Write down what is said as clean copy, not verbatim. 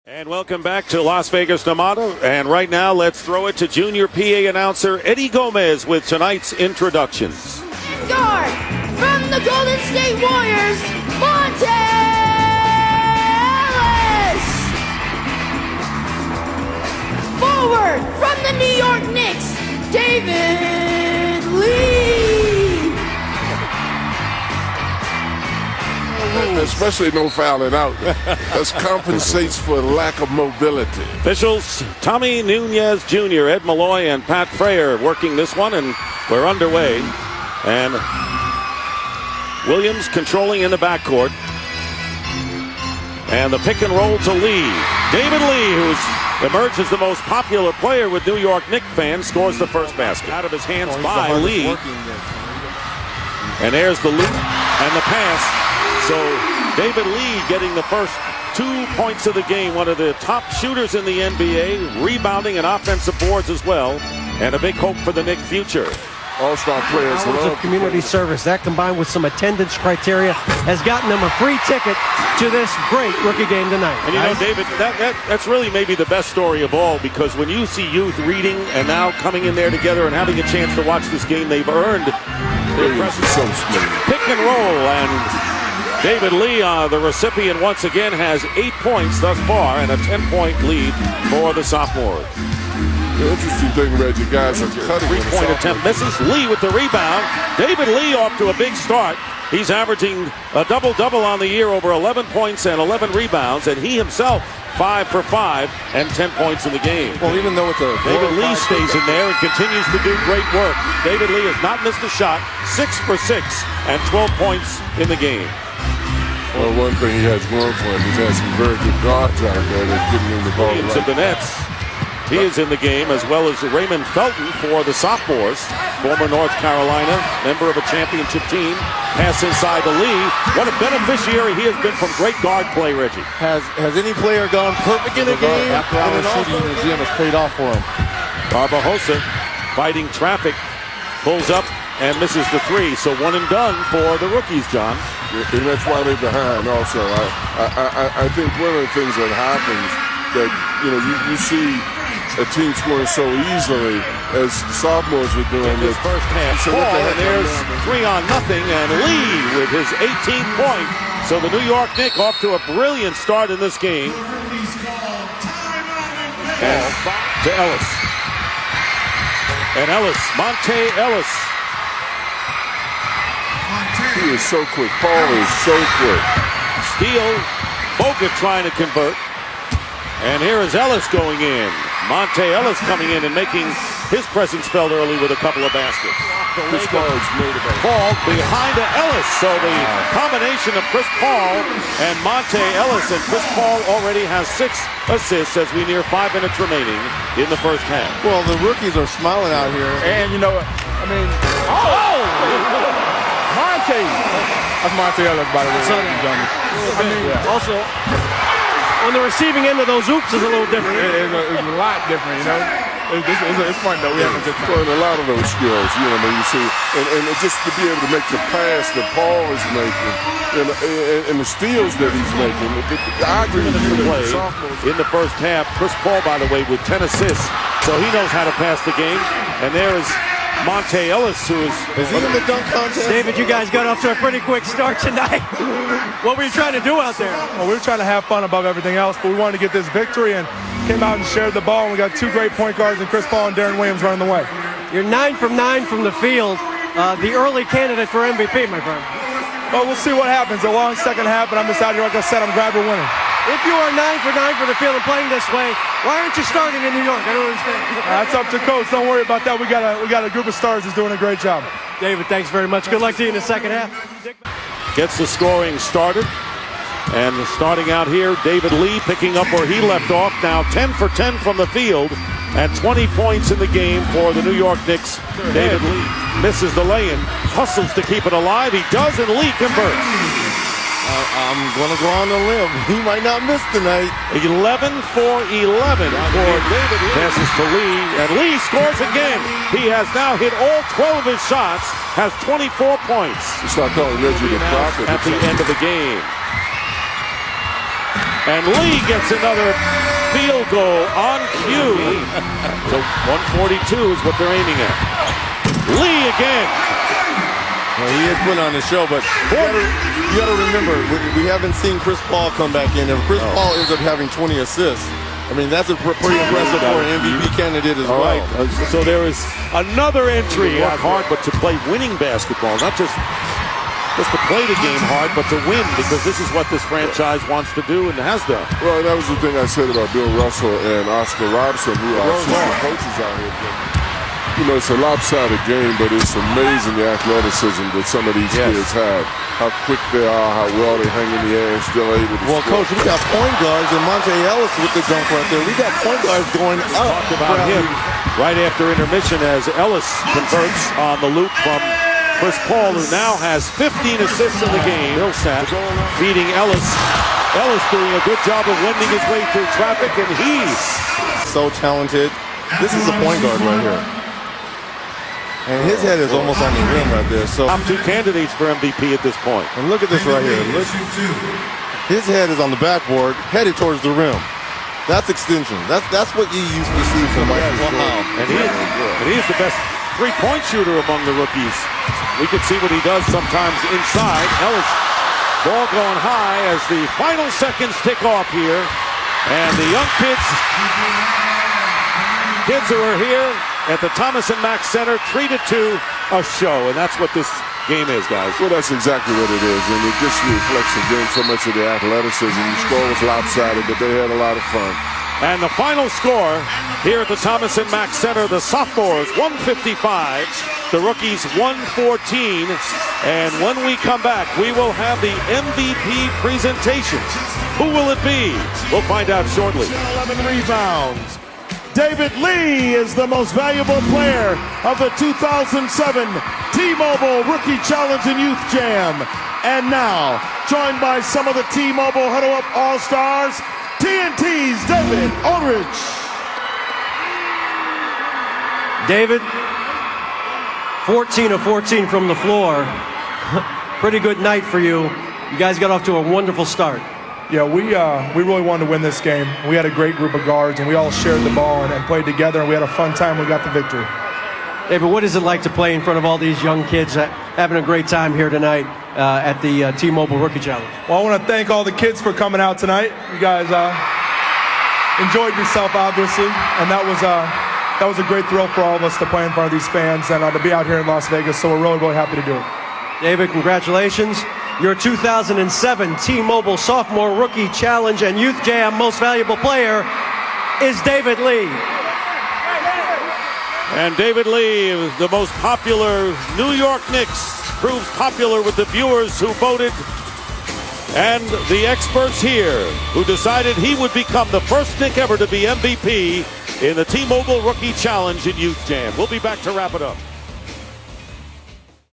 And welcome back to Las Vegas, Nevada. And right now, let's throw it to junior PA announcer Eddie Gomez with tonight's introductions. Guard from the Golden State Warriors, Monta Ellis. Forward from the New York Knicks, David Lee. Especially no fouling out. That compensates for lack of mobility. Officials Tommy Nunez Jr., Ed Malloy, and Pat Frayer working this one, and we're underway. And Williams controlling in the backcourt. And the pick and roll to Lee. David Lee, who's emerged as the most popular player with New York Knicks fans, scores the first basket. Out of his hands by Lee. And there's the loop and the pass. So David Lee getting the first 2 points of the game, one of the top shooters in the NBA, rebounding and offensive boards as well, and a big hope for the Knicks' future. All-star players hours of community service, that combined with some attendance criteria has gotten them a free ticket to this great rookie game tonight. And you know, David, that's really maybe the best story of all, because when you see youth reading and now coming in there together and having a chance to watch this game, they've earned their presence. So smooth. Pick and roll, and David Lee, the recipient, once again has 8 points thus far and a 10-point lead for the sophomores. The interesting thing, Reggie, guys are cutting. Three-point attempt misses. Lee with the rebound. David Lee off to a big start. He's averaging a double-double on the year, over 11 points and 11 rebounds, and he himself 5 for 5 and 10 points in the game. Well, even though it's a David Lee stays in there and continues to do great work. David Lee has not missed a shot, 6 for 6 and 12 points in the game. Well, one thing he has going for him, he's had some very good guards out there that getting him the ball. Williams of the Nets. He is in the game, as well as Raymond Felton for the sophomores, former North Carolina, member of a championship team. Pass inside to Lee. What a beneficiary he has been from great guard play, Reggie. Has any player gone perfect in a game? After hours shooting in the gym has paid off for him. Barbosa fighting traffic, pulls up and misses the three. So one and done for the rookies, John. And that's why they're behind also. I think one of the things that happens that, you see a team scoring so easily as the sophomores are doing this first half. Paul, and there's 3-0, and Lee with his 18th point. So the New York Knicks off to a brilliant start in this game. And to Ellis. And Ellis, Monta Ellis. He is so quick. Paul is so quick. Steal. Bogut trying to convert. And here is Ellis going in. Monta Ellis coming in and making his presence felt early with a couple of baskets. Chris Paul's made it. Paul behind to Ellis. So the combination of Chris Paul and Monta Ellis, and Chris Paul already has 6 assists as we near 5 minutes remaining in the first half. Well, the rookies are smiling out here. And Monta. That's Monta Ellis, by the way. Also, on the receiving end of those oops is a little different. It's a lot different, It's fun, though. We have a good time. A lot of those skills, you see. And just to be able to make the pass that Paul is making, and the steals that he's making. I agree with you. Play in the first half. Chris Paul, by the way, with 10 assists. So he knows how to pass the game. And there is Monta Ellis, who is he in the dunk contest? David, you guys got off to a pretty quick start tonight. What were you trying to do out there? Well, we were trying to have fun above everything else, but we wanted to get this victory and came out and shared the ball. And we got 2 great point guards in Chris Paul and Darren Williams running the way. You're 9 from 9 from the field. The early candidate for MVP, my friend. Well, we'll see what happens. A long second half, but I'm just out here, like I said, I'm glad we're winning. If you are 9 for 9 from the field and playing this way, why aren't you starting in New York? I don't understand. That's up to coach. Don't worry about that. We got a group of stars that's doing a great job. David, thanks very much. Good luck to you in the second half. Gets the scoring started. And starting out here, David Lee picking up where he left off. Now 10 for 10 from the field and 20 points in the game for the New York Knicks. David Lee misses the lay-in, hustles to keep it alive. He does, and Lee converts. I'm going to go on the limb. He might not miss tonight. 11 for 11 for David Lee. Passes to Lee, and Lee scores again. He has now hit all 12 of his shots, has 24 points. It's not calling Reggie the prophet At the end of the game. And Lee gets another field goal on cue. So 142 is what they're aiming at. Lee again. Well, he is putting on the show, but you got to remember, we haven't seen Chris Paul come back in. If Chris Paul ends up having 20 assists, I mean, that's pretty impressive for an MVP candidate as well. Right. So there is another entry. Work hard, but to play winning basketball, not just to play the game hard, but to win, because this is what this franchise wants to do and has done. Well, that was the thing I said about Bill Russell and Oscar Robertson, who are assistant coaches out here. You know, it's a lopsided game, but it's amazing the athleticism that some of these kids have. How quick they are, how well they hang in the air and still able to score. Coach, we got point guards and Monta Ellis with the dunk right there. We got point guards going up. Talked about him right after intermission as Ellis converts on the loop from Chris Paul, who now has 15 assists in the game. Millsap feeding Ellis. Ellis doing a good job of wending his way through traffic, and he's so talented. This is a point guard right here. And his head is almost on the rim right there. So top two candidates for MVP at this point. And look at this right here. Look. His head is on the backboard, headed towards the rim. That's extension. That's what you used to see from Michael. Wow. And he is the best three-point shooter among the rookies. We can see what he does sometimes inside. Ellis, ball going high as the final seconds tick off here. And the young kids who are here at the Thomas & Mack Center treated to a show, and that's what this game is, guys. Well, that's exactly what it is, and it just reflects the game, so much of the athleticism. The score was lopsided, but they had a lot of fun. And the final score here at the Thomas & Mack Center, the sophomores 155, the rookies 114. And when we come back, we will have the MVP presentations. Who will it be? We'll find out shortly. 11 rebounds. David Lee is the most valuable player of the 2007 T-Mobile Rookie Challenge and Youth Jam. And now, joined by some of the T-Mobile Huddle Up All-Stars, TNT's David Aldridge. David, 14 of 14 from the floor. Pretty good night for you. You guys got off to a wonderful start. Yeah, we really wanted to win this game. We had a great group of guards, and we all shared the ball and played together, and we had a fun time. We got the victory. David, what is it like to play in front of all these young kids having a great time here tonight at the T-Mobile Rookie Challenge? Well, I want to thank all the kids for coming out tonight. You guys enjoyed yourself, obviously, and that was a great thrill for all of us to play in front of these fans and to be out here in Las Vegas, so we're really, really happy to do it. David, congratulations. Your 2007 T-Mobile Sophomore Rookie Challenge and Youth Jam Most Valuable Player is David Lee. And David Lee, the most popular New York Knicks, proves popular with the viewers who voted and the experts here who decided he would become the first Knick ever to be MVP in the T-Mobile Rookie Challenge and Youth Jam. We'll be back to wrap it up.